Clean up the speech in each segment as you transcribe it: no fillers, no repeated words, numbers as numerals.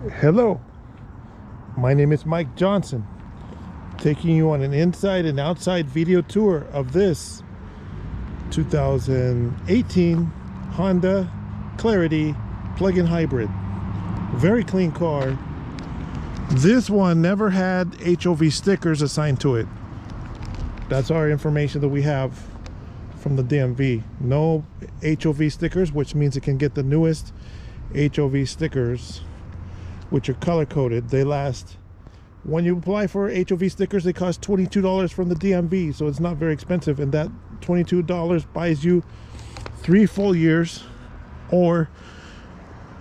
Hello, my name is Mike Johnson, taking you on an inside and outside video tour of this 2018 Honda Clarity plug-in hybrid. Very clean car. This one never had HOV stickers assigned to it. That's our information that we have from the DMV. No HOV stickers, which means it can get the newest HOV stickers, which are color coded. They last, when you apply for HOV stickers, they cost $22 from the DMV, so it's not very expensive, and that $22 buys you 3 full years or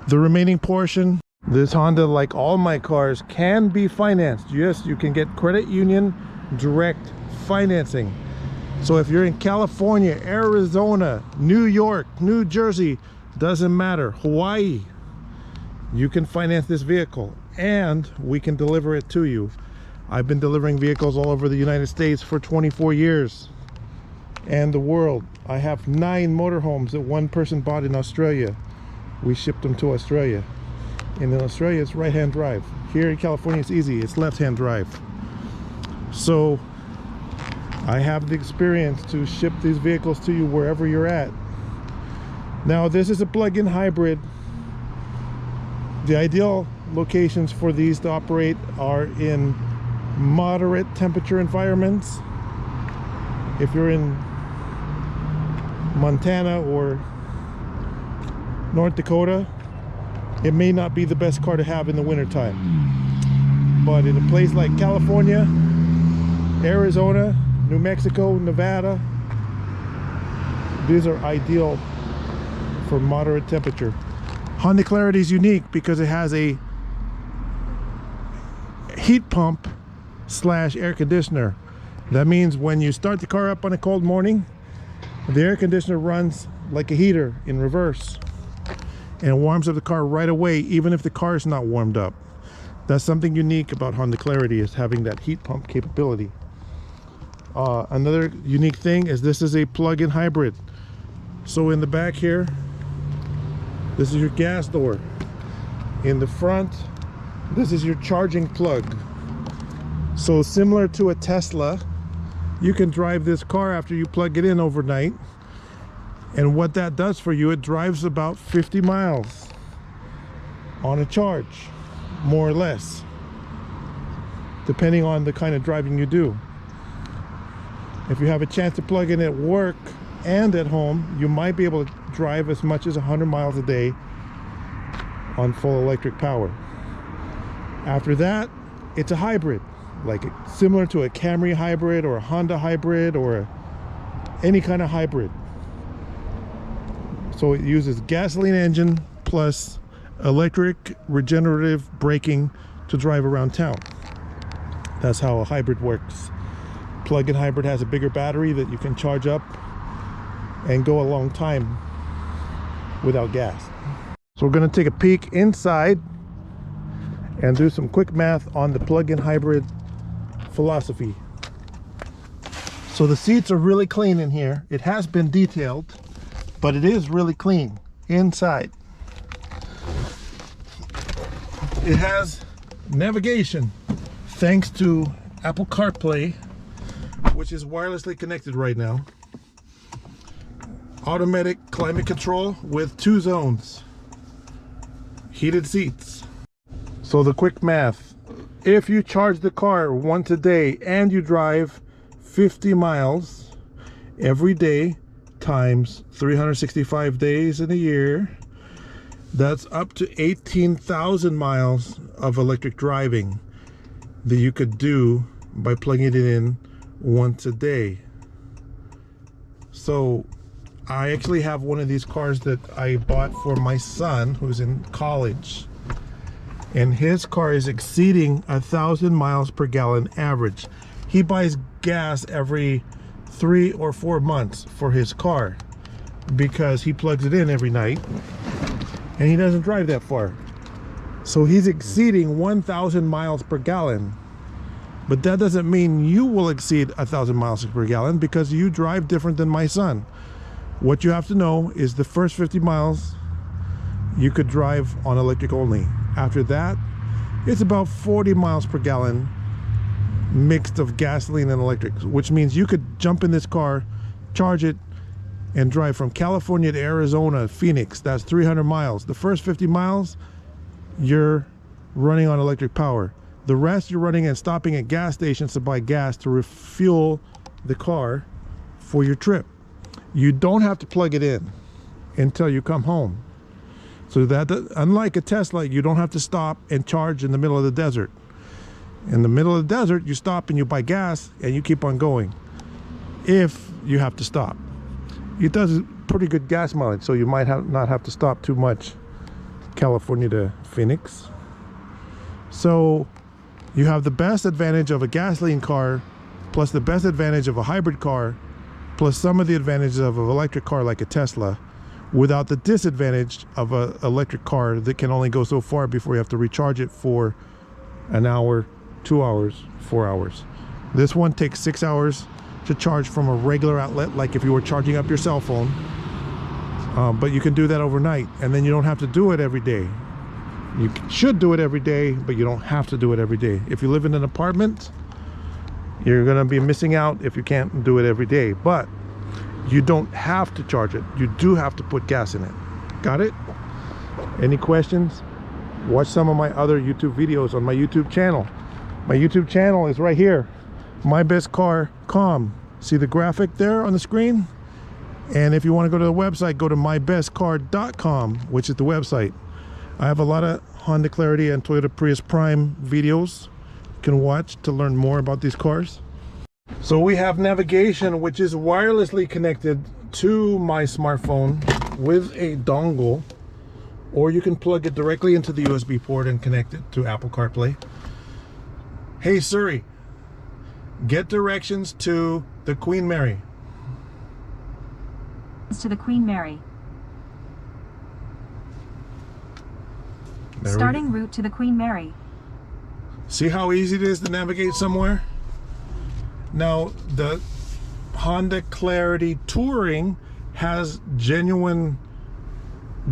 the remaining portion. This Honda, like all my cars, can be financed. Yes, you can get credit union direct financing. So if you're in California, Arizona, New York, New Jersey, doesn't matter, Hawaii, you can finance this vehicle and we can deliver it to you. I've been delivering vehicles all over the United States for 24 years and the world. I have 9 motorhomes that one person bought in Australia. We shipped them to Australia. And in Australia, it's right-hand drive. Here in California, it's easy. It's left-hand drive. So I have the experience to ship these vehicles to you wherever you're at. Now, this is a plug-in hybrid. The ideal locations for these to operate are in moderate temperature environments. If you're in Montana or North Dakota, it may not be the best car to have in the wintertime. But in a place like California, Arizona, New Mexico, Nevada, these are ideal for moderate temperature. Honda Clarity is unique because it has a heat pump slash air conditioner. That means when you start the car up on a cold morning, the air conditioner runs like a heater in reverse and warms up the car right away, even if the car is not warmed up. That's something unique about Honda Clarity, is having that heat pump capability. Another unique thing is this is a plug-in hybrid. So in the back here, this is your gas door. In the front, this is your charging plug. So similar to a Tesla, you can drive this car after you plug it in overnight. And what that does for you, it drives about 50 miles on a charge, more or less, depending on the kind of driving you do. If you have a chance to plug in at work and at home, you might be able to drive as much as 100 miles a day on full electric power. After that, it's a hybrid, like similar to a Camry hybrid or a Honda hybrid or any kind of hybrid. So it uses gasoline engine plus electric regenerative braking to drive around town. That's how a hybrid works. Plug-in hybrid has a bigger battery that you can charge up and go a long time without gas. So we're going to take a peek inside and do some quick math on the plug-in hybrid philosophy. So the seats are really clean in here. It has been detailed, but it is really clean inside. It has navigation thanks to Apple CarPlay, which is wirelessly connected right now. Automatic climate control with 2 zones. Heated seats. So the quick math. If you charge the car once a day and you drive 50 miles every day times 365 days in a year, that's up to 18,000 miles of electric driving that you could do by plugging it in once a day. So I actually have one of these cars that I bought for my son who's in college, and his car is exceeding 1,000 miles per gallon average. He buys gas every 3 or 4 months for his car because he plugs it in every night and he doesn't drive that far. So he's exceeding 1,000 miles per gallon. But that doesn't mean you will exceed 1,000 miles per gallon because you drive different than my son. What you have to know is the first 50 miles you could drive on electric only. After that, it's about 40 miles per gallon mixed of gasoline and electric, which means you could jump in this car, charge it, and drive from California to Arizona, Phoenix. That's 300 miles. The first 50 miles, you're running on electric power. The rest, you're running and stopping at gas stations to buy gas to refuel the car for your trip. You don't have to plug it in until you come home. So that, unlike a Tesla, you don't have to stop and charge in the middle of the desert. In the middle of the desert, you stop and you buy gas and you keep on going if you have to stop. It does pretty good gas mileage, so you might not have to stop too much. California to Phoenix. So you have the best advantage of a gasoline car, plus the best advantage of a hybrid car, plus some of the advantages of an electric car like a Tesla, without the disadvantage of an electric car that can only go so far before you have to recharge it for an hour, 2 hours, 4 hours. This one takes 6 hours to charge from a regular outlet, like if you were charging up your cell phone. But you can do that overnight, and then you don't have to do it every day. You should do it every day, but you don't have to do it every day. If you live in an apartment, you're gonna be missing out if you can't do it every day. But you don't have to charge it. You do have to put gas in it. Got it? Any questions? Watch some of my other YouTube videos on my YouTube channel. My YouTube channel is right here, MyBestCar.com. See the graphic there on the screen? And if you want to go to the website, go to MyBestCar.com, which is the website. I have a lot of Honda Clarity and Toyota Prius Prime videos you can watch to learn more about these cars. So we have navigation, which is wirelessly connected to my smartphone with a dongle, or you can plug it directly into the USB port and connect it to Apple CarPlay. Hey Siri, get directions to the Queen Mary. To the Queen Mary. There Starting route to the Queen Mary. See how easy it is to navigate somewhere? Now, the Honda Clarity Touring has genuine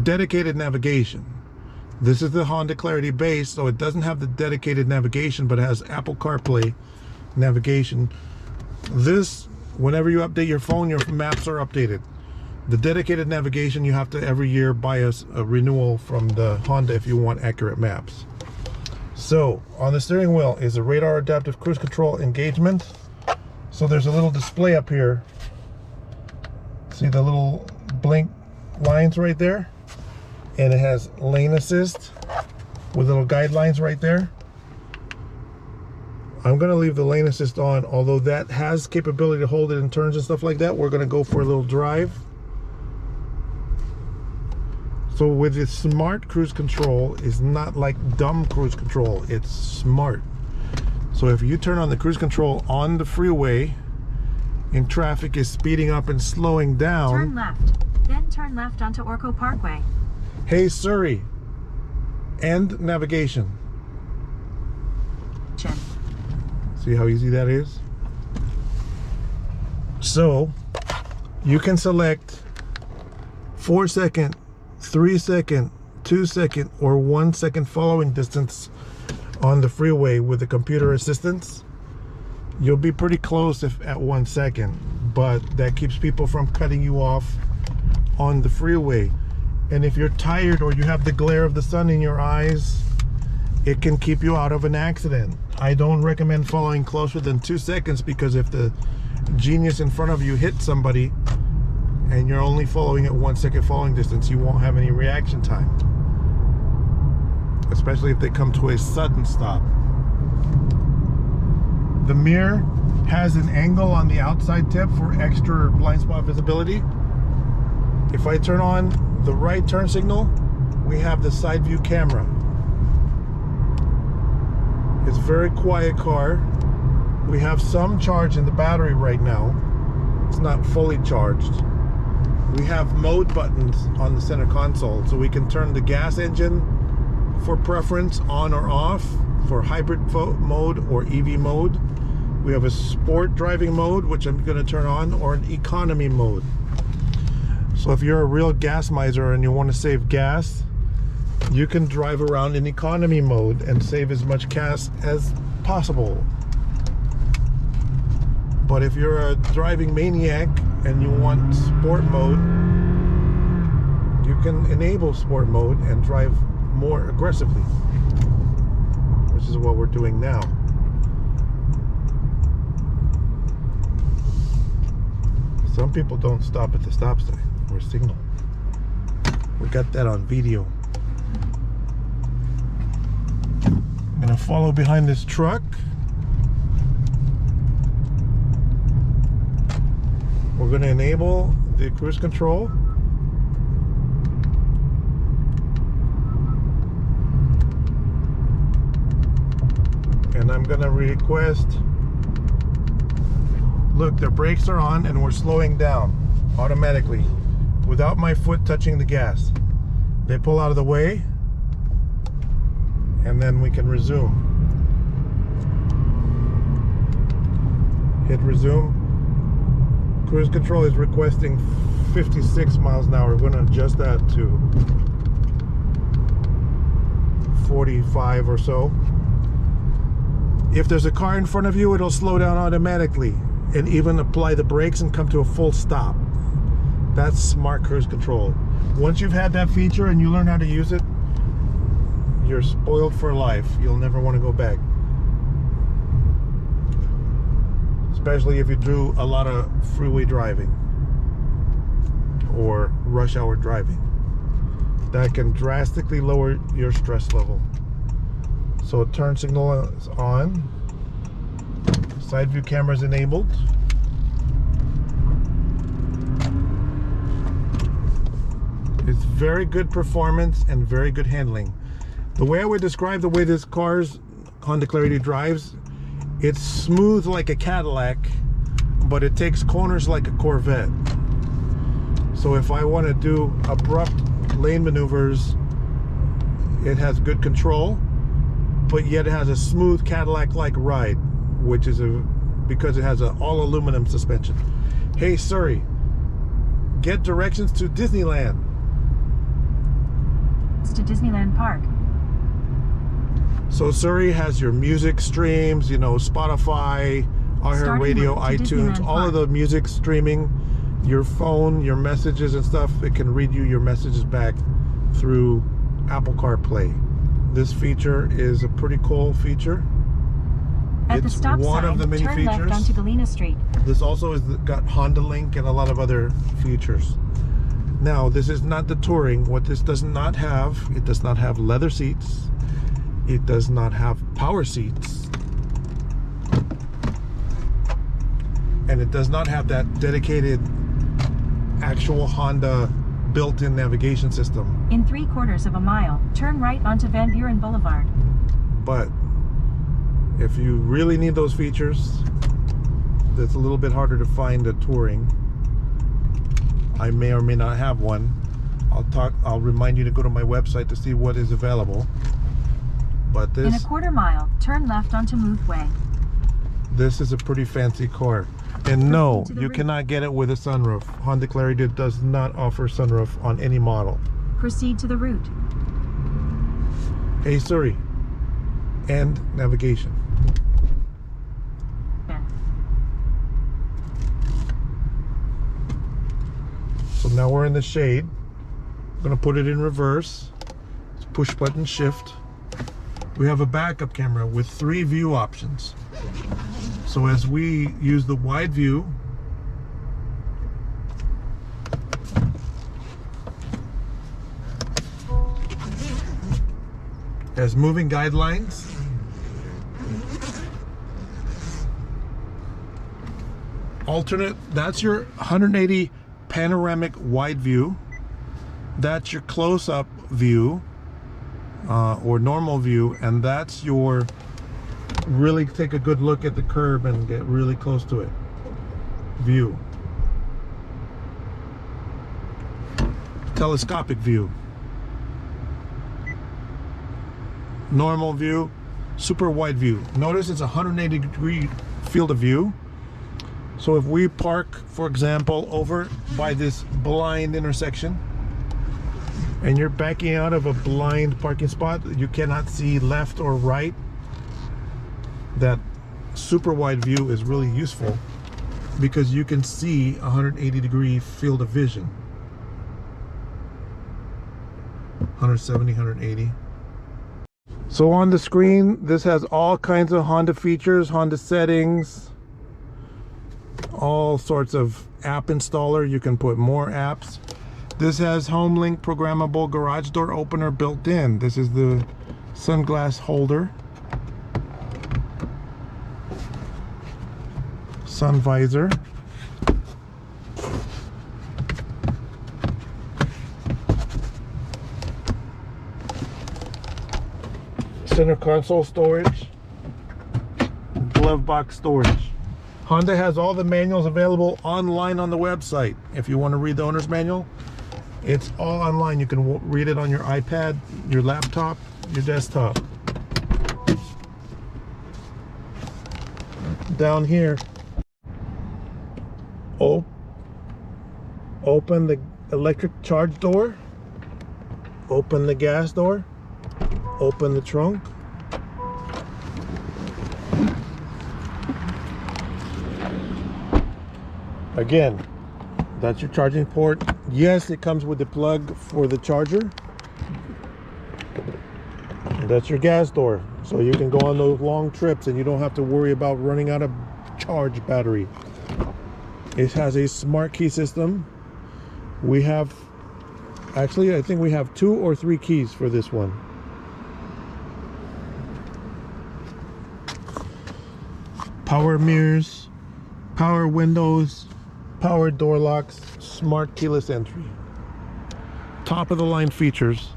dedicated navigation. This is the Honda Clarity base, so it doesn't have the dedicated navigation, but it has Apple CarPlay navigation. This, whenever you update your phone, your maps are updated. The dedicated navigation, you have to every year buy a renewal from the Honda if you want accurate maps. So on the steering wheel is a radar adaptive cruise control engagement. So there's a little display up here. See the little blink lines right there? And it has lane assist with little guidelines right there. I'm gonna leave the lane assist on, although that has capability to hold it in turns and stuff like that. We're gonna go for a little drive. So with this smart cruise control, is not like dumb cruise control, it's smart. So if you turn on the cruise control on the freeway and traffic is speeding up and slowing down, Turn left, then turn left onto Orco Parkway. Hey Siri, end navigation. See how easy that is? So you can select 4 second, 3 second, 2 second, or 1 second following distance on the freeway with the computer assistance. You'll be pretty close if at 1 second, but that keeps people from cutting you off on the freeway. And if you're tired or you have the glare of the sun in your eyes, it can keep you out of an accident. I don't recommend following closer than 2 seconds, because if the Genius in front of you hits somebody and you're only following at 1 second following distance, you won't have any reaction time, especially if they come to a sudden stop. The mirror has an angle on the outside tip for extra blind spot visibility. If I turn on the right turn signal, we have the side view camera. It's a very quiet car. We have some charge in the battery right now. It's not fully charged. We have mode buttons on the center console, so we can turn the gas engine for preference on or off, for hybrid mode or EV mode. We have a sport driving mode, which I'm going to turn on, or an economy mode. So if you're a real gas miser and you want to save gas, you can drive around in economy mode and save as much gas as possible. But if you're a driving maniac and you want sport mode, you can enable sport mode and drive more aggressively, which is what we're doing now. Some people don't stop at the stop sign or signal. We got that on video. I'm gonna follow behind this truck. We're gonna enable the cruise control. And I'm gonna request, look, the brakes are on and we're slowing down automatically without my foot touching the gas. They pull out of the way and then we can resume. Hit resume. Cruise control is requesting 56 miles an hour. We're going to adjust that to 45 or so. If there's a car in front of you, it'll slow down automatically and even apply the brakes and come to a full stop. That's smart cruise control. Once you've had that feature and you learn how to use it, you're spoiled for life. You'll never want to go back. Especially if you do a lot of freeway driving or rush hour driving. That can drastically lower your stress level. So turn signal is on. Side view camera is enabled. It's very good performance and very good handling. The way I would describe the way this car's Honda Clarity drives, it's smooth like a Cadillac, but it takes corners like a Corvette. So if I want to do abrupt lane maneuvers, it has good control, but yet it has a smooth Cadillac-like ride, which is because it has an all-aluminum suspension. Hey Siri, get directions to Disneyland. It's to Disneyland Park. So Siri has your music streams, you know, Spotify, iHeartRadio, iTunes, all of the music streaming, your phone, your messages and stuff. It can read you your messages back through Apple CarPlay. This feature is a pretty cool feature. At the stop one sign, of the many turn features. left onto Galena Street. This also has got Honda Link and a lot of other features. Now, this is not the Touring. What this does not have, it does not have leather seats. It does not have power seats. And it does not have that dedicated actual Honda built-in navigation system. In 3/4 of a mile, turn right onto Van Buren Boulevard. But if you really need those features, that's a little bit harder to find a Touring. I may or may not have one. I'll remind you to go to my website to see what is available. But In a this 1/4 mile, turn left onto Muth Way. this is a pretty fancy car. And no, to the you rear. cannot get it with a sunroof. Honda Clarity does not offer sunroof on any model. Proceed to the route. Hey Siri, and navigation. So now we're in the shade. I'm gonna put it in reverse. It's push button shift. We have a backup camera with 3 view options. So as we use the wide view, as moving guidelines, alternate, that's your 180 panoramic wide view. That's your close-up view or normal view, and that's your really take a good look at the curb and get really close to it view. Telescopic view, normal view, super wide view. Notice it's a 180-degree field of view. So if we park, for example, over by this blind intersection, and you're backing out of a blind parking spot, you cannot see left or right, that super wide view is really useful because you can see 180-degree field of vision. 170, 180. So on the screen, this has all kinds of Honda features, Honda settings, all sorts of app installer. You can put more apps. This has HomeLink programmable garage door opener built in. This is the sunglass holder, sun visor, center console storage, glove box storage. Honda has all the manuals available online on the website. If you want to read the owner's manual, it's all online. You can read it on your iPad, your laptop, your desktop. Down here, open the electric charge door, open the gas door, open the trunk. Again, that's your charging port. Yes, it comes with the plug for the charger. And that's your gas door. So you can go on those long trips and you don't have to worry about running out of charge battery. It has a smart key system. We have, actually, I think we have 2 or 3 keys for this one. Power mirrors, power windows, power door locks, smart keyless entry. Top of the line features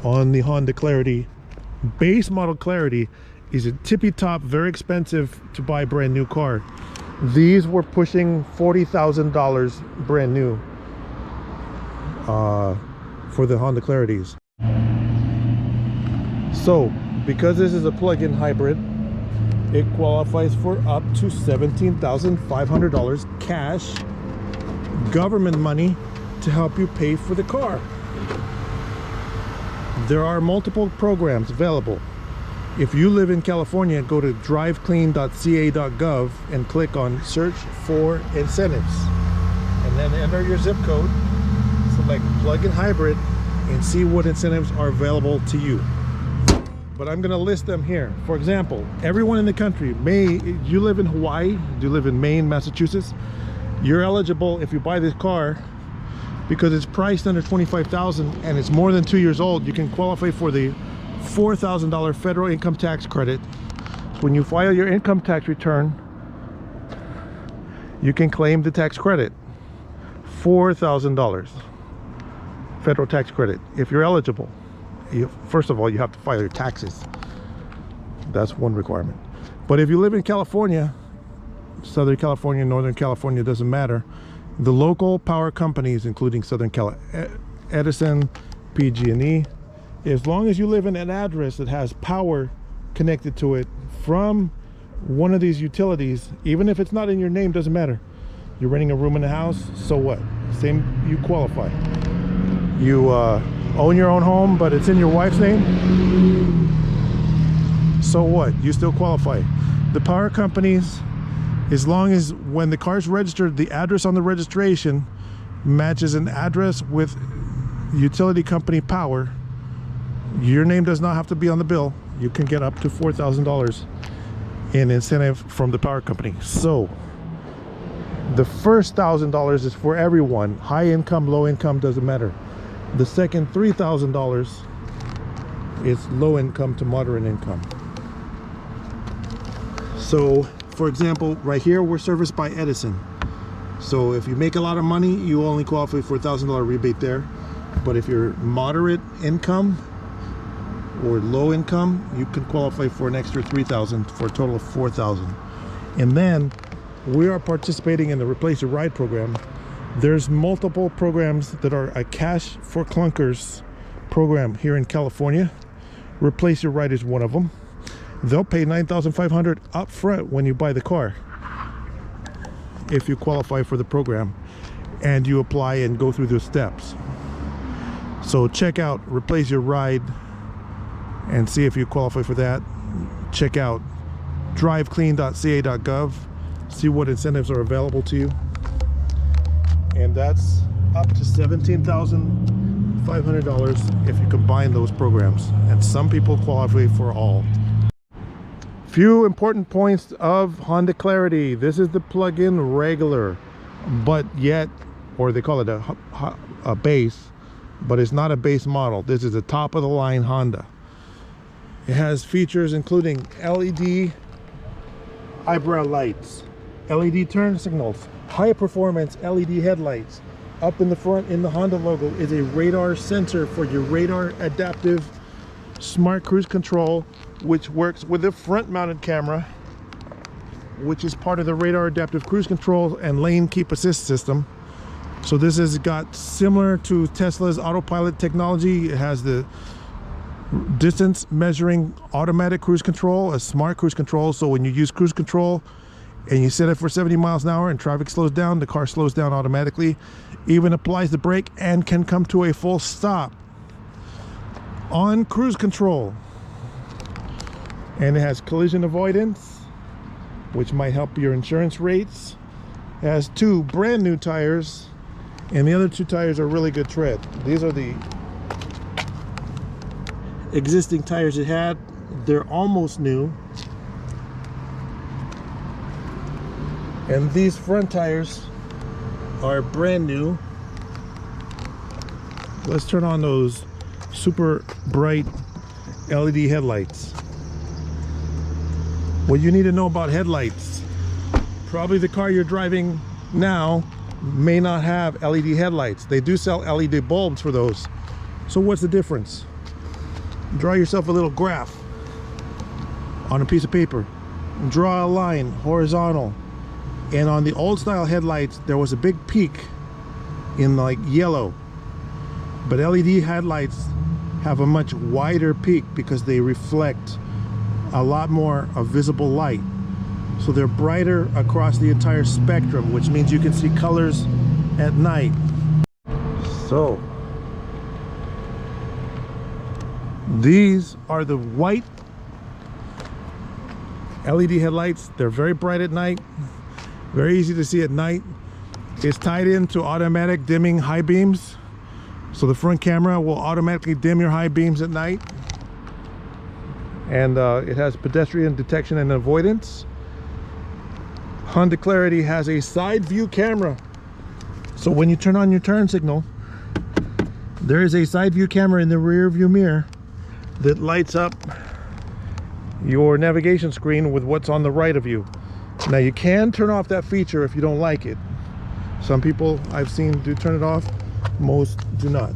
on the Honda Clarity. Base model Clarity is a tippy top, very expensive to buy brand new car. These were pushing $40,000 brand new for the Honda Clarities. So because this is a plug-in hybrid, it qualifies for up to $17,500 cash government money to help you pay for the car. There are multiple programs available. If you live in California, go to driveclean.ca.gov and click on search for incentives, and then enter your zip code, select plug-in hybrid, and see what incentives are available to you. But I'm going to list them here. For example, everyone in the country, you live in Hawaii, you live in Maine, Massachusetts, you're eligible if you buy this car because it's priced under $25,000 and it's more than 2 years old. You can qualify for the $4,000 federal income tax credit. When you file your income tax return, you can claim the tax credit, $4,000 federal tax credit if you're eligible. First of all, you have to file your taxes. That's one requirement. But if you live in California, Southern California, Northern California, doesn't matter. The local power companies, including Southern Edison, PG&E, as long as you live in an address that has power connected to it from one of these utilities, even if it's not in your name, doesn't matter. You're renting a room in the house, so what? Same, you qualify. You own your own home, but it's in your wife's name, so what? You still qualify. The power companies, as long as when the car's registered, the address on the registration matches an address with utility company power, your name does not have to be on the bill. You can get up to $4,000 in incentive from the power company. So the first $1,000 is for everyone. High income, low income, doesn't matter. The second $3,000 is low income to moderate income. So for example, right here we're serviced by Edison. So if you make a lot of money, you only qualify for $1,000 rebate there. But if you're moderate income or low income, you can qualify for an extra $3,000 for a total of $4,000. And then we are participating in the Replace Your Ride program. There's multiple programs that are a cash for clunkers program here in California. Replace Your Ride is one of them. They'll pay $9,500 up front when you buy the car if you qualify for the program and you apply and go through those steps. So check out Replace Your Ride and see if you qualify for that. Check out driveclean.ca.gov, see what incentives are available to you, and that's up to $17,500 if you combine those programs, and some people qualify for all. Few important points of Honda Clarity. This is the plug-in regular, but yet, or they call it a base, but it's not a base model. This is a top of the line Honda. It has features including LED eyebrow lights, LED turn signals, high performance LED headlights. Up in the front in the Honda logo is a radar sensor for your radar adaptive smart cruise control, which works with the front mounted camera, which is part of the radar adaptive cruise control and lane keep assist system. So this has got similar to Tesla's autopilot technology. It has the distance measuring automatic cruise control, a smart cruise control. So when you use cruise control and you set it for 70 miles an hour and traffic slows down, the car slows down automatically, even applies the brake and can come to a full stop on cruise control. And it has collision avoidance, which might help your insurance rates. It has 2 brand new tires, and the other 2 tires are really good tread. These are the existing tires it had. They're almost new. And these front tires are brand new. Let's turn on those super bright LED headlights. What you need to know about headlights: probably the car you're driving now may not have LED headlights. They do sell LED bulbs for those. So what's the difference? Draw yourself a little graph on a piece of paper. Draw a line horizontal, and on the old style headlights there was a big peak in like yellow, but LED headlights have a much wider peak because they reflect a lot more of visible light. So they're brighter across the entire spectrum, which means you can see colors at night. So these are the white LED headlights. They're very bright at night, very easy to see at night. It's tied into automatic dimming high beams, so the front camera will automatically dim your high beams at night. And it has pedestrian detection and avoidance. Honda Clarity has a side view camera, so when you turn on your turn signal, there is a side view camera in the rear view mirror that lights up your navigation screen with what's on the right of you. Now you can turn off that feature if you don't like it. Some people I've seen do turn it off, most do not.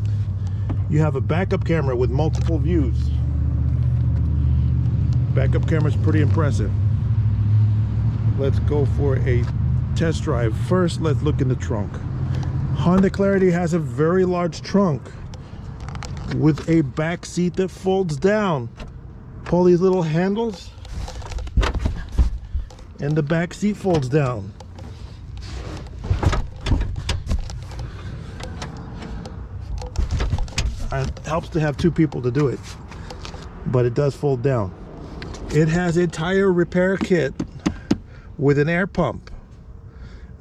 You have a backup camera with multiple views. Backup camera is pretty impressive. Let's go for a test drive. First, let's look in the trunk. Honda Clarity has a very large trunk with a back seat that folds down. Pull these little handles and the back seat folds down. It helps to have 2 people to do it, but it does fold down. It has a tire repair kit with an air pump.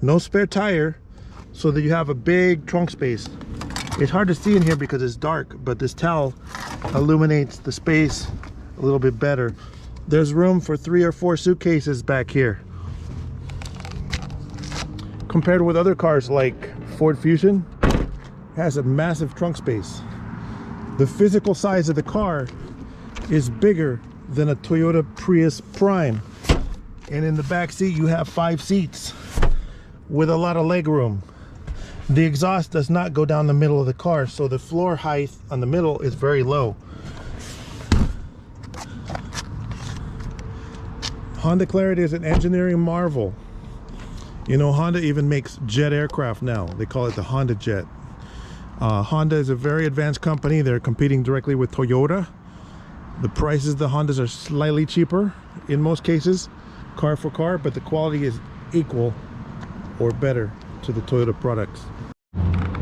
No spare tire, so that you have a big trunk space. It's hard to see in here because it's dark, but this towel illuminates the space a little bit better. There's room for 3 or 4 suitcases back here. Compared with other cars like Ford Fusion, it has a massive trunk space. The physical size of the car is bigger than a Toyota Prius Prime. And in the back seat you have 5 seats with a lot of leg room. The exhaust does not go down the middle of the car, so the floor height on the middle is very low. Honda Clarity is an engineering marvel. You know, Honda even makes jet aircraft now. They call it the Honda Jet. Honda is a very advanced company. They're competing directly with Toyota. The prices of the Hondas are slightly cheaper in most cases, car for car, but the quality is equal or better to the Toyota products.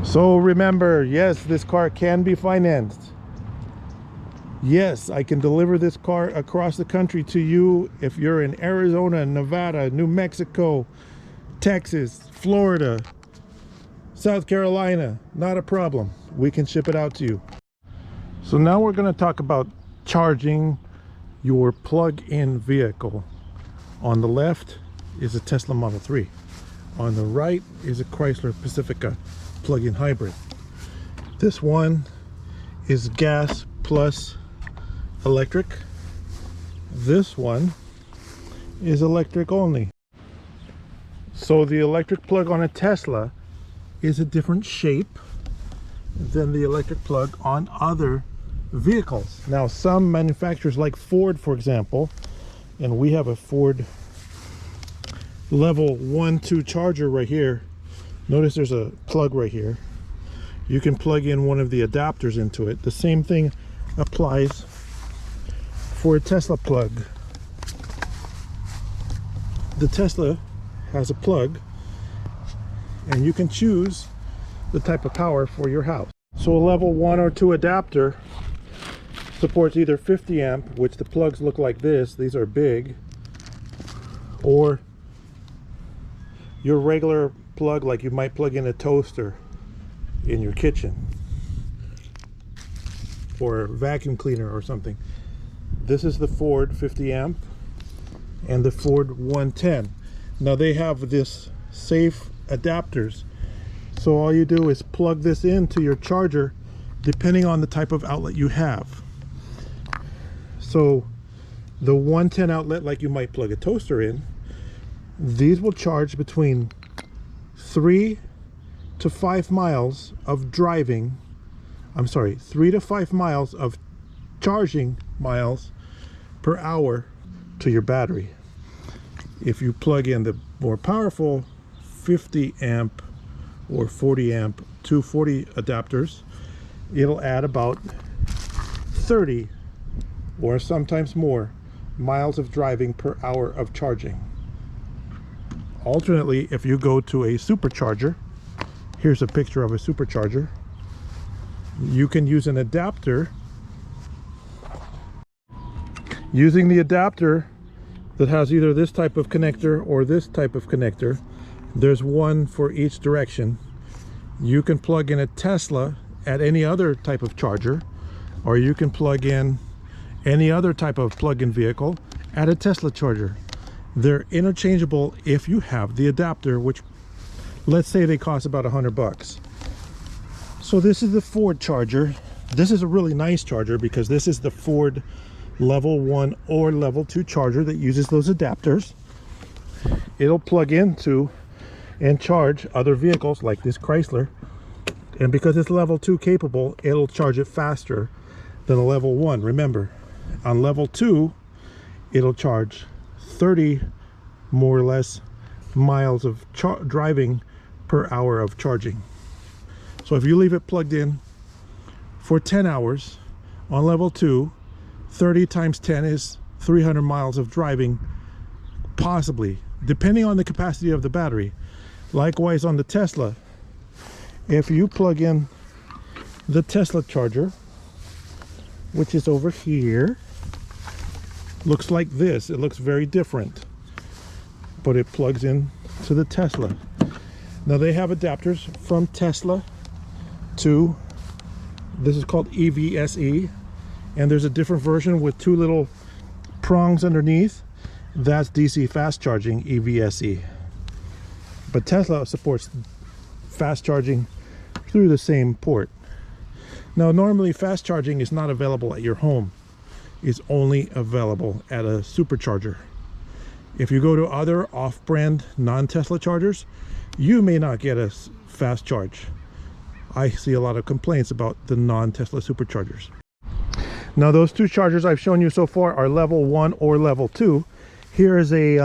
So remember, yes, this car can be financed. Yes, I can deliver this car across the country to you if you're in Arizona, Nevada, New Mexico, Texas, Florida, South Carolina. Not a problem. We can ship it out to you. So now we're going to talk about charging your plug-in vehicle. On the left is a Tesla Model 3. On the right is a Chrysler Pacifica plug-in hybrid. This one is gas plus electric. This one is electric only. So the electric plug on a Tesla is a different shape than the electric plug on other vehicles. Now some manufacturers like Ford, for example, and we have a Ford level 1-2 charger right here. Notice there's a plug right here. You can plug in one of the adapters into it. The same thing applies for a Tesla plug. The Tesla has a plug and you can choose the type of power for your house. So a level 1 or 2 adapter supports either 50 amp, which the plugs look like this, these are big, or your regular plug like you might plug in a toaster in your kitchen or a vacuum cleaner or something. This is the Ford 50 amp and the Ford 110. Now they have this safe adapters, so all you do is plug this into your charger depending on the type of outlet you have. So the 110 outlet, like you might plug a toaster in, these will charge between 3 to 5 miles of driving. I'm sorry, 3 to 5 miles of charging miles per hour to your battery. If you plug in the more powerful 50 amp or 40 amp 240 adapters, it'll add about 30 or sometimes more miles of driving per hour of charging. Alternately, if you go to a supercharger, here's a picture of a supercharger, you can use an adapter. Using the adapter that has either this type of connector or this type of connector, there's one for each direction. You can plug in a Tesla at any other type of charger, or you can plug in any other type of plug-in vehicle at a Tesla charger. They're interchangeable if you have the adapter, which let's say they cost about $100. So this is the Ford charger. This is a really nice charger because this is the Ford level 1 or level 2 charger that uses those adapters. It'll plug into and charge other vehicles like this Chrysler, and because it's level 2 capable, it'll charge it faster than a level 1. Remember, on level 2 it'll charge 30 more or less miles of driving per hour of charging. So if you leave it plugged in for 10 hours on level 2, 30 times 10 is 300 miles of driving, possibly, depending on the capacity of the battery. Likewise on the Tesla, if you plug in the Tesla charger, which is over here, looks like this. It looks very different, but it plugs in to the Tesla. Now they have adapters from Tesla to, this is called EVSE, and there's a different version with 2 little prongs underneath. That's DC fast charging, EVSE. But Tesla supports fast charging through the same port. Now normally fast charging is not available at your home. It's only available at a supercharger. If you go to other off-brand non-Tesla chargers, you may not get a fast charge. I see a lot of complaints about the non-Tesla superchargers. Now those 2 chargers I've shown you so far are level 1 or level 2. Here is a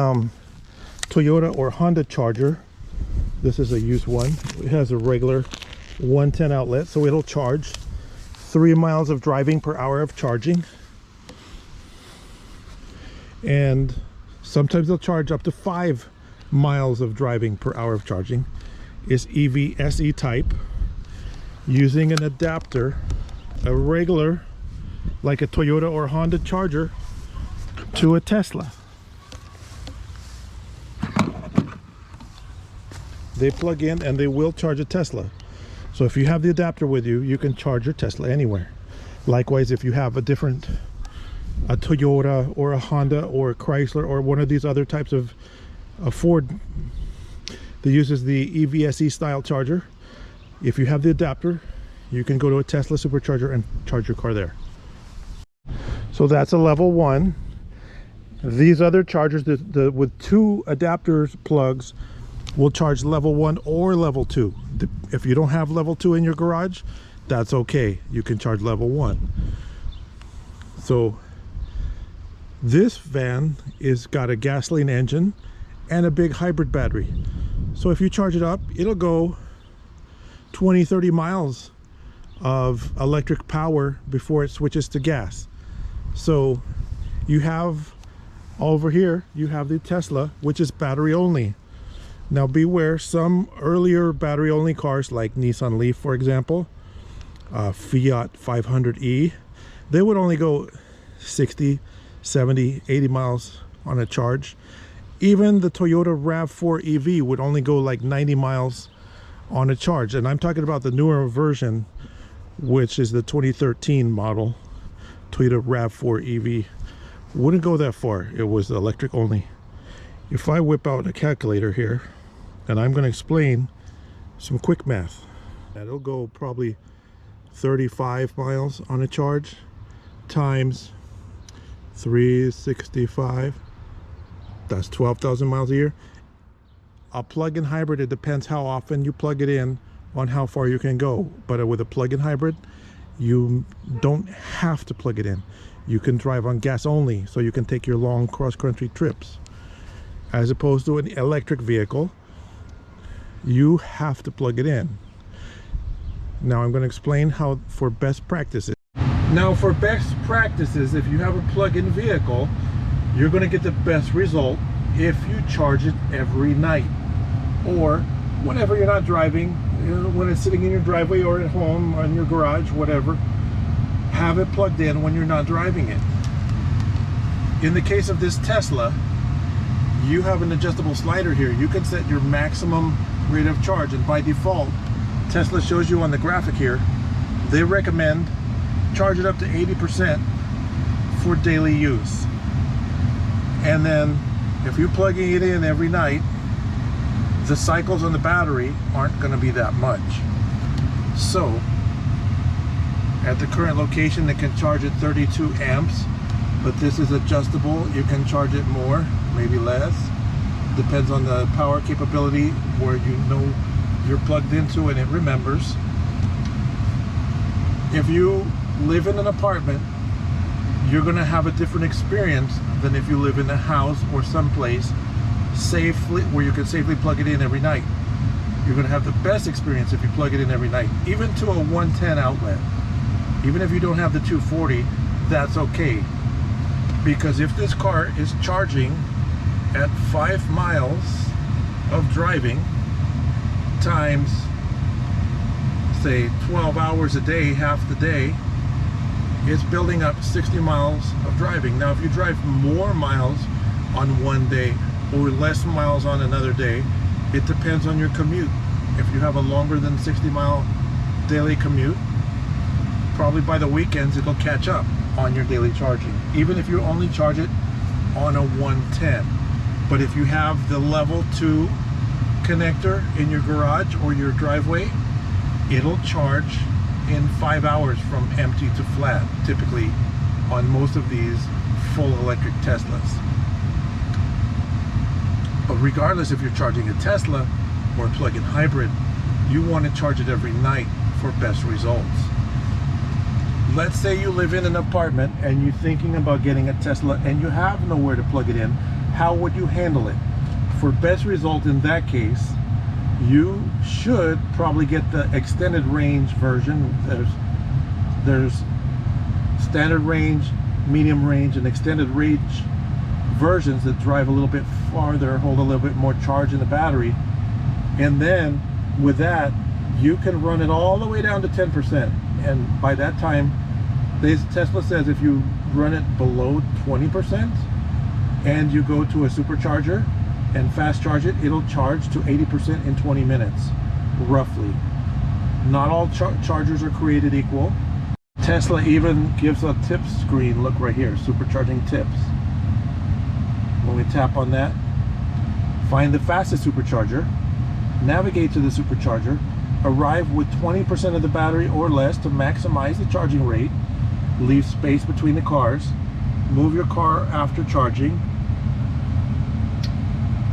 Toyota or Honda charger. This is a used one. It has a regular 110 outlet, so it'll charge 3 miles of driving per hour of charging. And sometimes they'll charge up to 5 miles of driving per hour of charging. It's EVSE type. using an adapter, a regular, like a Toyota or Honda charger, to a Tesla. They plug in and they will charge a Tesla. So if you have the adapter with you, you can charge your Tesla anywhere. Likewise, if you have a Toyota or a Honda or a Chrysler or one of these other types of Ford that uses the EVSE style charger, if you have the adapter, you can go to a Tesla supercharger and charge your car there. So that's a level 1. These other chargers with 2 adapters plugs will charge level 1 or level 2. If you don't have level 2 in your garage, that's okay. You can charge level 1. So this van is got a gasoline engine and a big hybrid battery. So if you charge it up, it'll go 20-30 miles of electric power before it switches to gas. So you have over here, you have the Tesla, which is battery only. Now beware, some earlier battery only cars like Nissan Leaf, for example, Fiat 500e, they would only go 60, 70, 80 miles on a charge. Even the Toyota RAV4 EV would only go like 90 miles on a charge. And I'm talking about the newer version, which is the 2013 model Toyota RAV4 EV. Wouldn't go that far. It was electric only. If I whip out a calculator here, and I'm going to explain some quick math, it'll go probably 35 miles on a charge times 365. That's 12,000 miles a year. A plug-in hybrid, it depends how often you plug it in on how far you can go. But with a plug-in hybrid, you don't have to plug it in. You can drive on gas only, so you can take your long cross-country trips. As opposed to an electric vehicle, you have to plug it in. Now I'm going to explain how for best practices. Now for best practices, if you have a plug-in vehicle, you're going to get the best result if you charge it every night, or whenever you're not driving, when it's sitting in your driveway or at home or in your garage, whatever, have it plugged in when you're not driving it. In the case of this Tesla, you have an adjustable slider here. You can set your maximum rate of charge, and by default, Tesla shows you on the graphic here, they recommend charge it up to 80% for daily use. And then if you're plugging it in every night, the cycles on the battery aren't going to be that much. So at the current location, it can charge at 32 amps, but this is adjustable. You can charge it more, maybe less. Depends on the power capability where you know you're plugged into and it remembers. If you live in an apartment, you're going to have a different experience than if you live in a house or someplace safely where you can safely plug it in every night. You're going to have the best experience if you plug it in every night, even to a 110 outlet. Even if you don't have the 240, that's okay, because if this car is charging at 5 miles of driving times, say 12 hours a day, half the day, it's building up 60 miles of driving. Now if you drive more miles on one day or less miles on another day, it depends on your commute. If you have a longer than 60-mile daily commute, probably by the weekends it'll catch up on your daily charging, even if you only charge it on a 110. But if you have the level 2 connector in your garage or your driveway, it'll charge in 5 hours from empty to flat, typically on most of these full electric Teslas. But regardless if you're charging a Tesla or a plug-in hybrid, you want to charge it every night for best results. Let's say you live in an apartment and you're thinking about getting a Tesla and you have nowhere to plug it in. How would you handle it? For best result in that case, you should probably get the extended range version. There's standard range, medium range, and extended range versions that drive a little bit farther, hold a little bit more charge in the battery. And then with that, you can run it all the way down to 10%. And by that time, Tesla says if you run it below 20% and you go to a supercharger and fast charge it, it'll charge to 80% in 20 minutes, roughly. Not all chargers are created equal. Tesla even gives a tips screen. Look right here, supercharging tips. When we tap on that, find the fastest supercharger, navigate to the supercharger, arrive with 20% of the battery or less to maximize the charging rate, leave space between the cars, move your car after charging,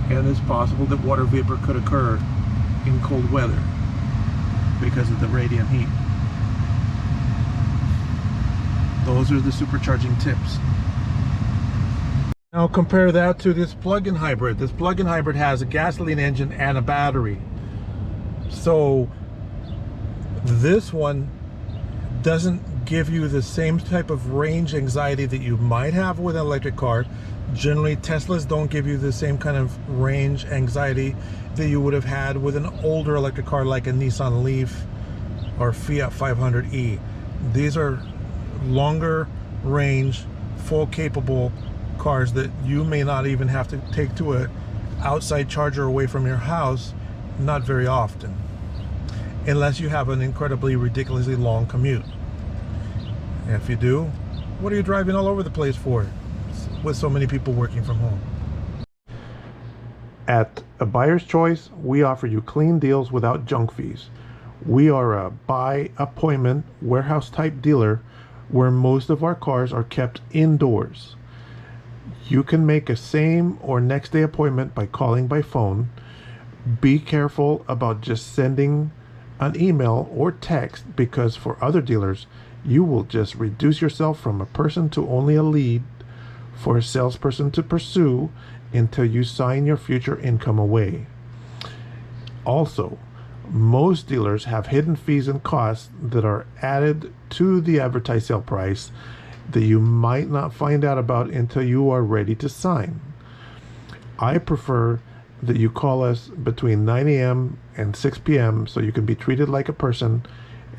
and it's possible that water vapor could occur in cold weather because of the radiant heat. Those are the supercharging tips. Now compare that to this plug-in hybrid. This plug-in hybrid has a gasoline engine and a battery. So this one doesn't give you the same type of range anxiety that you might have with an electric car. Generally, Teslas don't give you the same kind of range anxiety that you would have had with an older electric car like a Nissan Leaf or Fiat 500e. These are longer range, full capable cars that you may not even have to take to a outside charger away from your house, not very often, unless you have an incredibly ridiculously long commute. And if you do, what are you driving all over the place for with so many people working from home? At A Buyer's Choice, we offer you clean deals without junk fees. We are a by appointment warehouse type dealer where most of our cars are kept indoors. You can make a same or next day appointment by calling by phone. Be careful about just sending an email or text, because for other dealers, you will just reduce yourself from a person to only a lead for a salesperson to pursue until you sign your future income away. Also, most dealers have hidden fees and costs that are added to the advertised sale price that you might not find out about until you are ready to sign. I prefer that you call us between 9 a.m. and 6 p.m. so you can be treated like a person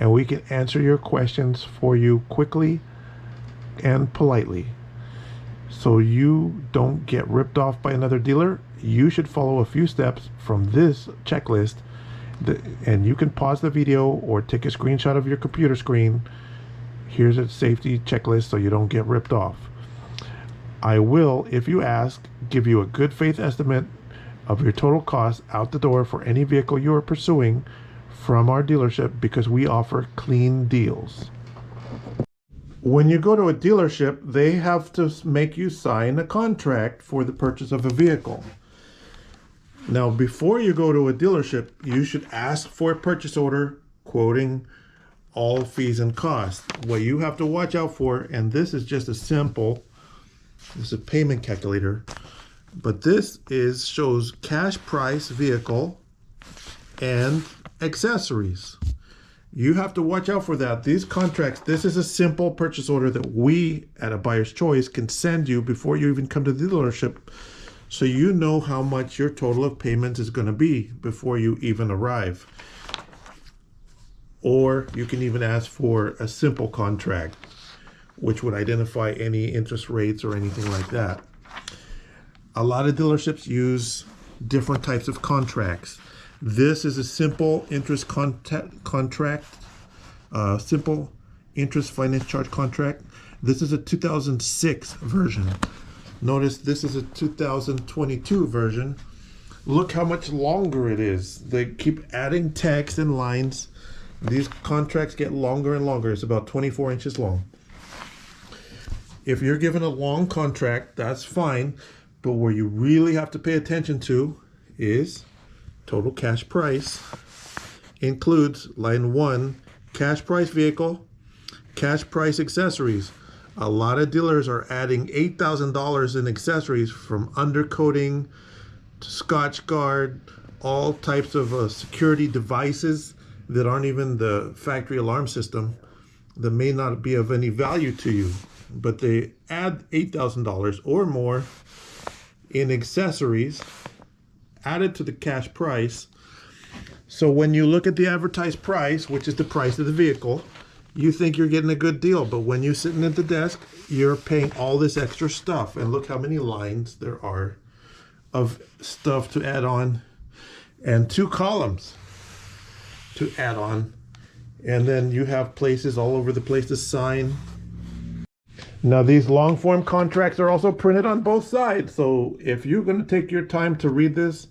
and we can answer your questions for you quickly and politely. So you don't get ripped off by another dealer, you should follow a few steps from this checklist, and you can pause the video or take a screenshot of your computer screen. Here's a safety checklist so you don't get ripped off. I will, if you ask, give you a good faith estimate of your total cost out the door for any vehicle you are pursuing from our dealership, because we offer clean deals. When you go to a dealership, they have to make you sign a contract for the purchase of a vehicle. Now, before you go to a dealership, you should ask for a purchase order quoting all fees and costs. What you have to watch out for, and this is just a simple, this is a payment calculator, but this shows cash price vehicle and accessories. You have to watch out for that. These contracts, this is a simple purchase order that we at A Buyer's Choice can send you before you even come to the dealership, so you know how much your total of payments is going to be before you even arrive. Or you can even ask for a simple contract, which would identify any interest rates or anything like that. A lot of dealerships use different types of contracts. This is a simple interest contract, simple interest finance charge contract. This is a 2006 version. Notice this is a 2022 version. Look how much longer it is. They keep adding text and lines. These contracts get longer and longer. It's about 24 inches long. If you're given a long contract, that's fine. But where you really have to pay attention to is total cash price. Includes line 1, cash price vehicle, cash price accessories. A lot of dealers are adding $8,000 in accessories, from undercoating to Scotch Guard, all types of security devices that aren't even the factory alarm system, that may not be of any value to you, but they add $8,000 or more in accessories added to the cash price. So when you look at the advertised price, which is the price of the vehicle, you think you're getting a good deal. But when you're sitting at the desk, you're paying all this extra stuff. And look how many lines there are of stuff to add on, and 2 columns to add on. And then you have places all over the place to sign. Now these long form contracts are also printed on both sides. So if you're going to take your time to read this,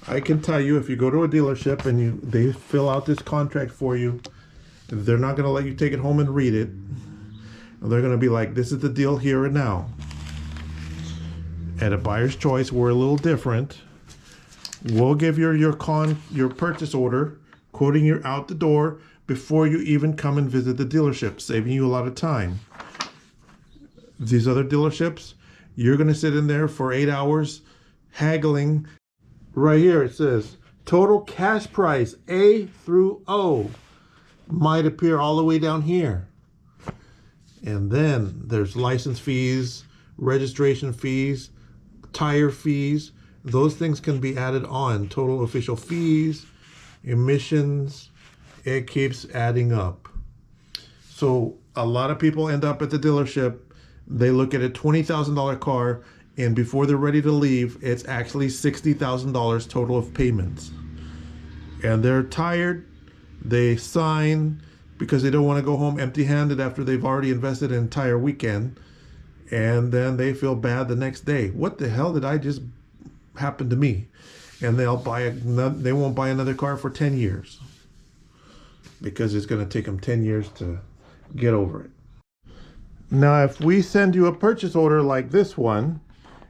I can tell you, if you go to a dealership and they fill out this contract for you, they're not going to let you take it home and read it. They're going to be like, this is the deal here and now. At a Buyer's Choice, we're a little different. We'll give you your purchase order, quoting you out the door before you even come and visit the dealership, saving you a lot of time. These other dealerships, you're going to sit in there for 8 hours haggling. Right here it says total cash price A through O might appear all the way down here. And then there's license fees, registration fees, tire fees. Those things can be added on. Total official fees, emissions. It keeps adding up. So a lot of people end up at the dealership. They look at a $20,000 car, and before they're ready to leave, it's actually $60,000 total of payments. And they're tired. They sign because they don't want to go home empty-handed after they've already invested an entire weekend. And then they feel bad the next day. What the hell did I just happen to me? And they won't buy another car for 10 years because it's going to take them 10 years to get over it. Now, if we send you a purchase order like this one,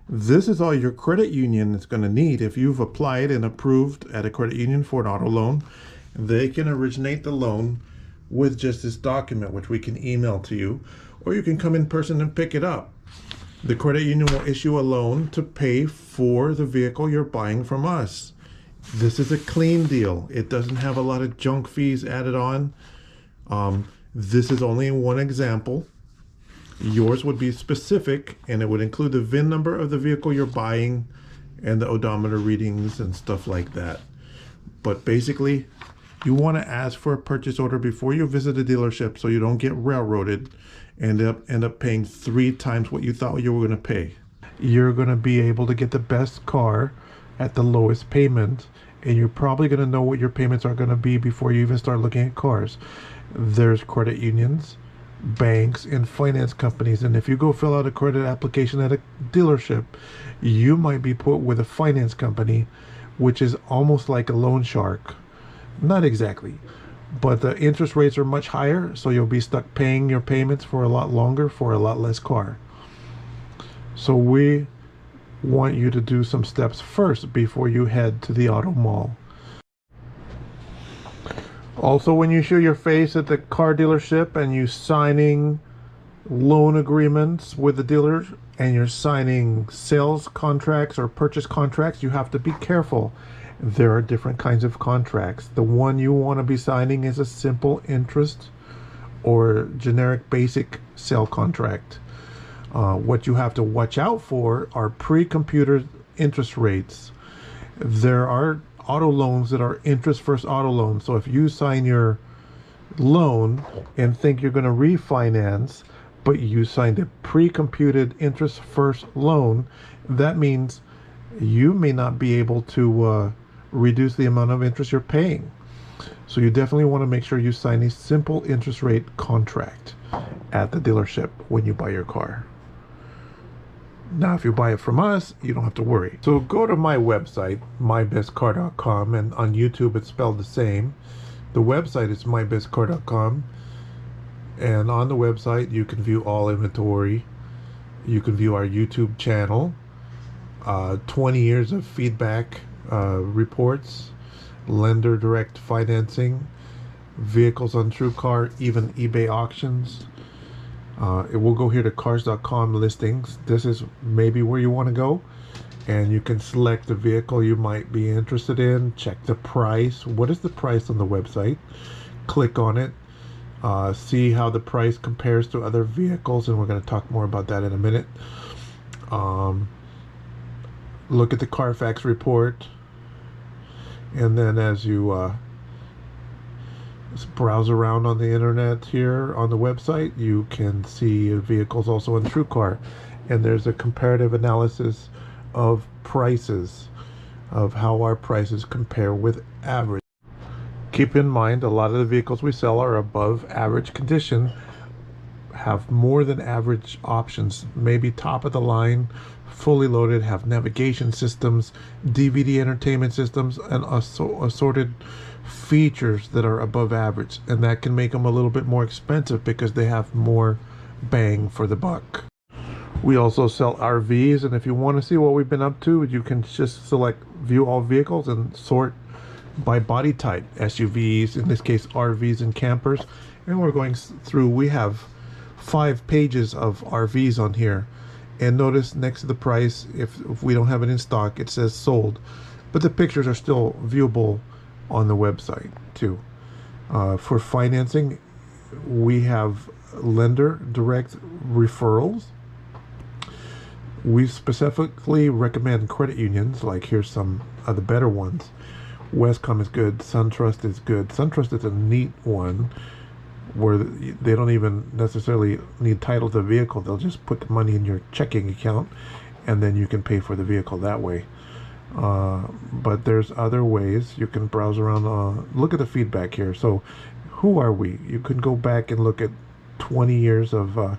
this is all your credit union is going to need. If you've applied and approved at a credit union for an auto loan, they can originate the loan with just this document, which we can email to you, or you can come in person and pick it up. The credit union will issue a loan to pay for the vehicle you're buying from us. This is a clean deal. It doesn't have a lot of junk fees added on. This is only one example. Yours would be specific, and it would include the VIN number of the vehicle you're buying and the odometer readings and stuff like that. But basically, you want to ask for a purchase order before you visit a dealership so you don't get railroaded and end up paying 3 times what you thought you were going to pay. You're going to be able to get the best car at the lowest payment, and you're probably going to know what your payments are going to be before you even start looking at cars. There's credit unions, banks, and finance companies, and if you go fill out a credit application at a dealership, you might be put with a finance company, which is almost like a loan shark. Not exactly, but the interest rates are much higher, so you'll be stuck paying your payments for a lot longer for a lot less car. So we want you to do some steps first before you head to the auto mall. Also, when you show your face at the car dealership and you're signing loan agreements with the dealers and you're signing sales contracts or purchase contracts, you have to be careful. There are different kinds of contracts. The one you want to be signing is a simple interest or generic basic sale contract. What you have to watch out for are pre-computed interest rates. There are auto loans that are interest first auto loans. So if you sign your loan and think you're going to refinance, but you signed a pre-computed interest first loan, that means you may not be able to reduce the amount of interest you're paying. So you definitely want to make sure you sign a simple interest rate contract at the dealership when you buy your car. Now, if you buy it from us, you don't have to worry. So go to my website, mybestcar.com, and on YouTube it's spelled the same. The website is mybestcar.com, and on the website you can view all inventory. You can view our YouTube channel, 20 years of feedback reports, lender direct financing, vehicles on TrueCar, even eBay auctions. It will go here to cars.com listings. This is maybe where you want to go, and you can select the vehicle you might be interested in. Check the price. What is the price on the website? Click on it. See how the price compares to other vehicles, and we're going to talk more about that in a minute. Look at the Carfax report. And then as you browse around on the internet here on the website, you can see vehicles also in TrueCar, and there's a comparative analysis of prices, of how our prices compare with average. Keep in mind, a lot of the vehicles we sell are above average condition, have more than average options, maybe top of the line, fully loaded, have navigation systems, DVD entertainment systems, and assorted features that are above average, and that can make them a little bit more expensive because they have more bang for the buck. We also sell RVs, and if you want to see what we've been up to, you can just select view all vehicles and sort by body type, SUVs, in this case RVs and campers. And we're going through, we have 5 pages of RVs on here, and notice next to the price, if we don't have it in stock, it says sold, but the pictures are still viewable on the website too. For financing, we have lender direct referrals. We specifically recommend credit unions, like here's some of the better ones. Westcom is good, SunTrust is good. SunTrust is a neat one where they don't even necessarily need title to the vehicle. They'll just put the money in your checking account, and then you can pay for the vehicle that way. But there's other ways you can browse around. Look at the feedback here. So who are we? You can go back and look at 20 years of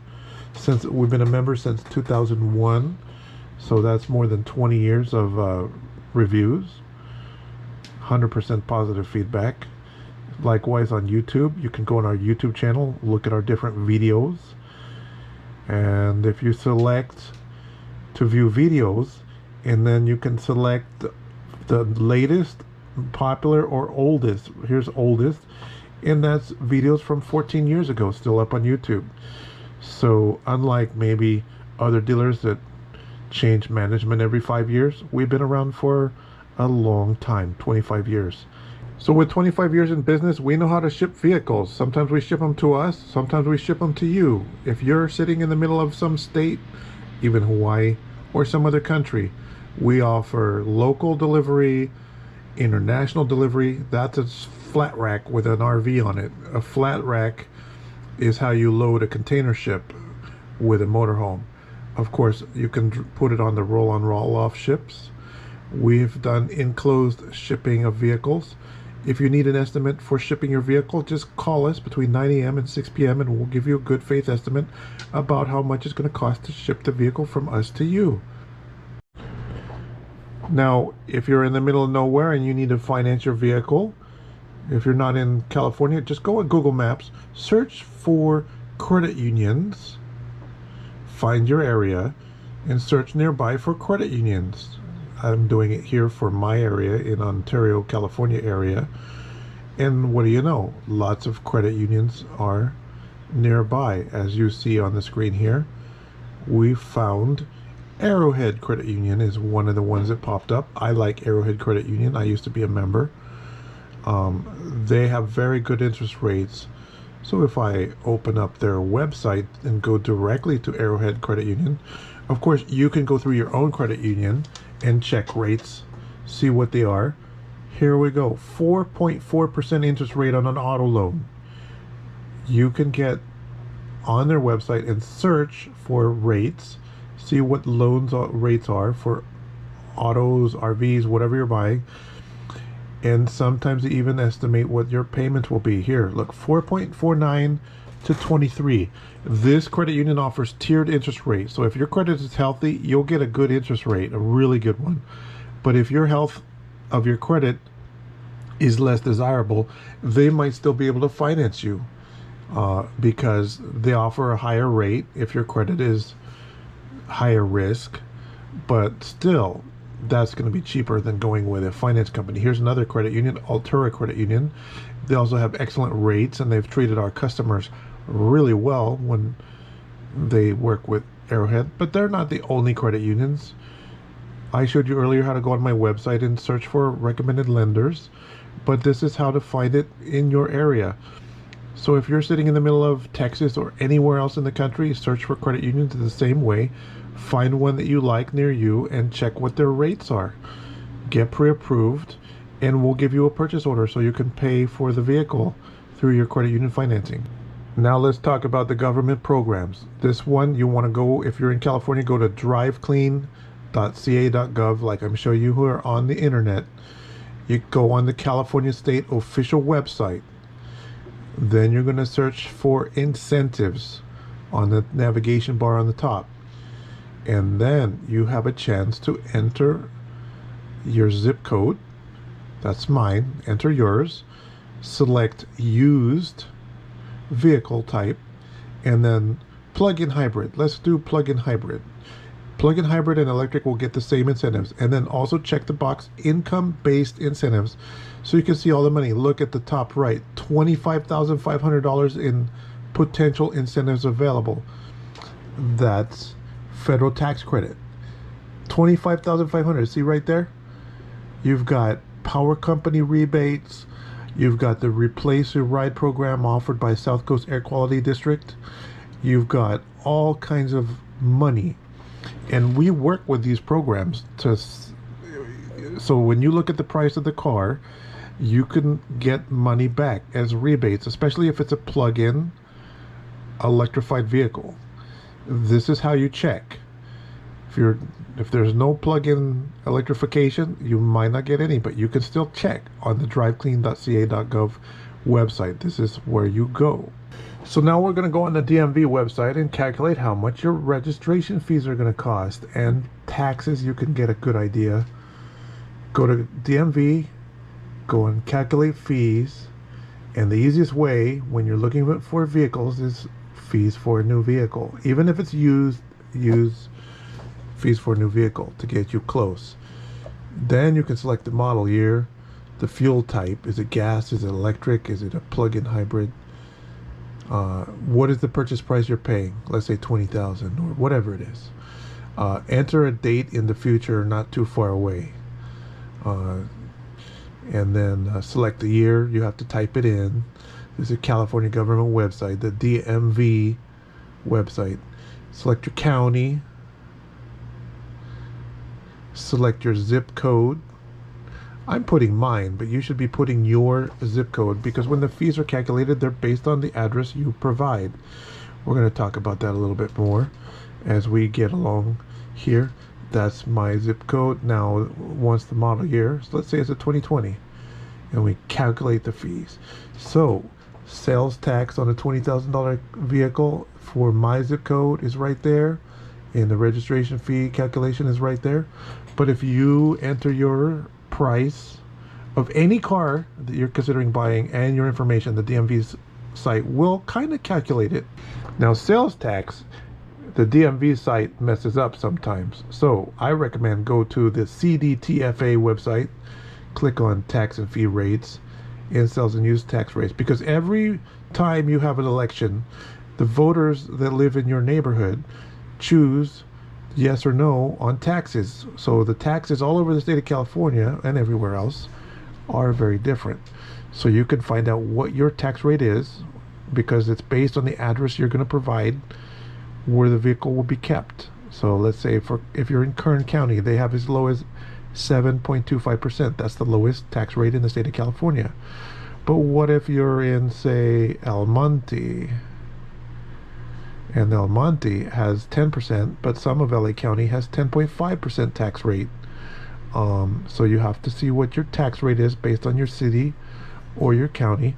since we've been a member since 2001, so that's more than 20 years of reviews, 100% positive feedback. Likewise on YouTube, you can go on our YouTube channel, look at our different videos, and if you select to view videos, and then you can select the latest, popular, or oldest. Here's oldest, and that's videos from 14 years ago, still up on YouTube. So unlike maybe other dealers that change management every 5 years, we've been around for a long time, 25 years. So with 25 years in business, we know how to ship vehicles. Sometimes we ship them to us, sometimes we ship them to you. If you're sitting in the middle of some state, even Hawaii or some other country, we offer local delivery, international delivery. That's a flat rack with an RV on it. A flat rack is how you load a container ship with a motorhome. Of course, you can put it on the roll-on roll-off ships. We've done enclosed shipping of vehicles. If you need an estimate for shipping your vehicle, just call us between 9 a.m. and 6 p.m. and we'll give you a good faith estimate about how much it's going to cost to ship the vehicle from us to you. Now, if you're in the middle of nowhere and you need to finance your vehicle, if you're not in California, just go on Google Maps, search for credit unions, find your area, and search nearby for credit unions. I'm doing it here for my area in Ontario, California area. And what do you know? Lots of credit unions are nearby. As you see on the screen here, we found Arrowhead Credit Union is one of the ones that popped up. I like Arrowhead Credit Union. I used to be a member. They have very good interest rates. So if I open up their website and go directly to Arrowhead Credit Union, of course you can go through your own credit union and check rates, see what they are. Here we go, 4.4% interest rate on an auto loan. You can get on their website and search for rates, see what loans rates are for autos, RVs, whatever you're buying, and sometimes they even estimate what your payments will be. Here, look, 4.49 to 23. This credit union offers tiered interest rates. So if your credit is healthy, you'll get a good interest rate, a really good one. But if your health of your credit is less desirable, they might still be able to finance you because they offer a higher rate if your credit is higher risk, but still that's going to be cheaper than going with a finance company. Here's another credit union, Altura Credit Union. They also have excellent rates, and they've treated our customers really well when they work with Arrowhead, but they're not the only credit unions. I showed you earlier how to go on my website and search for recommended lenders, but this is how to find it in your area. So if you're sitting in the middle of Texas or anywhere else in the country, search for credit unions the same way. Find one that you like near you and check what their rates are. Get pre-approved and we'll give you a purchase order so you can pay for the vehicle through your credit union financing. Now let's talk about the government programs. This one, you want to go, if you're in California, go to driveclean.ca.gov, like I'm showing you who are on the internet. You go on the California State official website. Then you're going to search for incentives on the navigation bar on the top. And then you have a chance to enter your zip code. That's mine. Enter yours. Select used vehicle type, and then plug-in hybrid. Let's do plug-in hybrid. Plug-in hybrid and electric will get the same incentives. And then also check the box income-based incentives so you can see all the money. Look at the top right, $25,500 in potential incentives available. That's federal tax credit. $25,500. See right there? You've got power company rebates. You've got the Replace Your Ride program offered by South Coast Air Quality District. You've got all kinds of money. And we work with these programs so when you look at the price of the car, you can get money back as rebates, especially if it's a plug-in electrified vehicle. This is how you check. If there's no plug-in electrification, you might not get any, but you can still check on the driveclean.ca.gov website. This is where you go. So now we're going to go on the DMV website and calculate how much your registration fees are going to cost, and taxes. You can get a good idea. Go to DMV, go and calculate fees, and the easiest way when you're looking for vehicles is fees for a new vehicle. Even if it's used fees for a new vehicle to get you close. Then you can select the model year, the fuel type. Is it gas? Is it electric? Is it a plug-in hybrid? What is the purchase price you're paying? Let's say $20,000 or whatever it is. Enter a date in the future, not too far away. And then select the year. You have to type it in. This is a California government website, the DMV website. Select your county. Select your zip code. I'm putting mine, but you should be putting your zip code, because when the fees are calculated, they're based on the address you provide. We're going to talk about that a little bit more as we get along here. That's my zip code. Now, once the model year, so let's say it's a 2020, and we calculate the fees. So, sales tax on a $20,000 vehicle for my zip code is right there, and the registration fee calculation is right there. But if you enter your price of any car that you're considering buying and your information, the DMV's site will kind of calculate it. Now, sales tax, the DMV site messes up sometimes. So I recommend go to the CDTFA website, click on tax and fee rates, and sales and use tax rates, because every time you have an election, the voters that live in your neighborhood choose yes or no on taxes. So the taxes all over the state of California and everywhere else are very different. So you can find out what your tax rate is, because it's based on the address you're going to provide where the vehicle will be kept. So let's say if you're in Kern County, they have as low as 7.25%. That's the lowest tax rate in the state of California. But what if you're in, say, El Monte? And El Monte has 10%, but some of LA County has 10.5% tax rate. So you have to see what your tax rate is based on your city or your county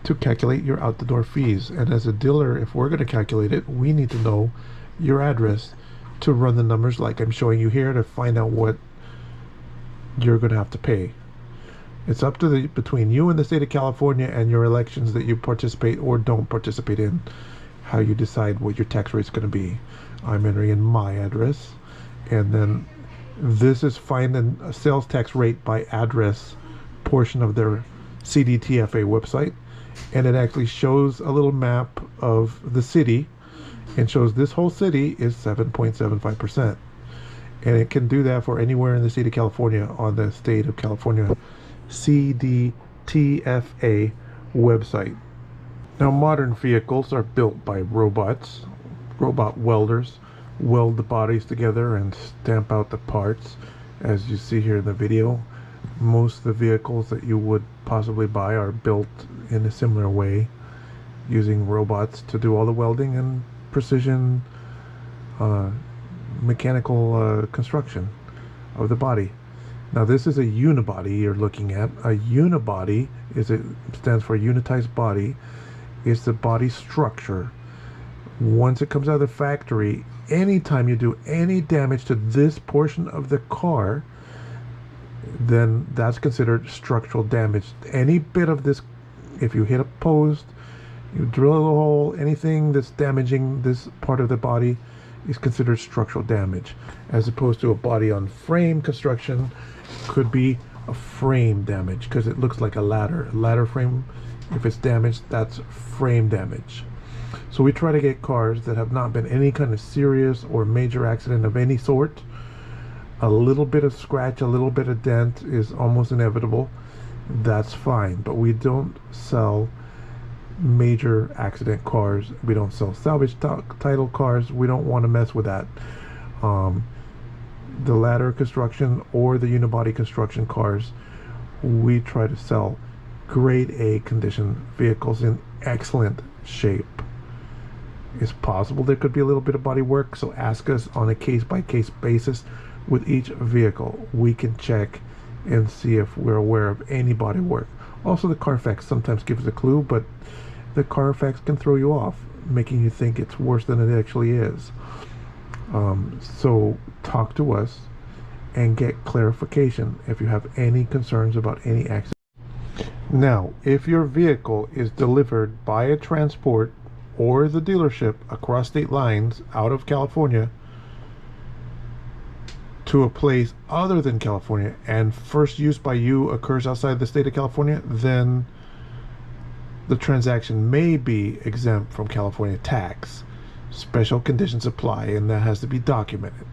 to calculate your out-the-door fees. And as a dealer, if we're going to calculate it, we need to know your address to run the numbers like I'm showing you here to find out what you're going to have to pay. It's up to between you and the state of California and your elections that you participate or don't participate in, how you decide what your tax rate is going to be. I'm entering in my address, and then this is finding a sales tax rate by address portion of their CDTFA website, and it actually shows a little map of the city and shows this whole city is 7.75%, and it can do that for anywhere in the state of California on the state of California CDTFA website. Now, modern vehicles are built by robots. Robot welders weld the bodies together and stamp out the parts, as you see here in the video. Most of the vehicles that you would possibly buy are built in a similar way, using robots to do all the welding and precision mechanical construction of the body. Now this is a unibody you're looking at. A unibody stands for unitized body. It's the body structure. Once it comes out of the factory, anytime you do any damage to this portion of the car, then that's considered structural damage. Any bit of this, if you hit a post, you drill a hole, anything that's damaging this part of the body is considered structural damage, as opposed to a body on frame construction could be a frame damage because it looks like a ladder frame. If it's damaged, that's frame damage. So we try to get cars that have not been any kind of serious or major accident of any sort. A little bit of scratch, a little bit of dent is almost inevitable. That's fine, but we don't sell major accident cars. We don't sell salvage title cars. We don't want to mess with that. The ladder construction or the unibody construction cars, we try to sell grade A condition vehicles in excellent shape. It's possible there could be a little bit of body work, so ask us on a case-by-case basis with each vehicle. We can check and see if we're aware of any body work. Also, the Carfax sometimes gives a clue, but the Carfax can throw you off, making you think it's worse than it actually is. So talk to us and get clarification if you have any concerns about any accident. Now, if your vehicle is delivered by a transport or the dealership across state lines out of California to a place other than California, and first use by you occurs outside the state of California, then the transaction may be exempt from California tax. Special conditions apply, and that has to be documented.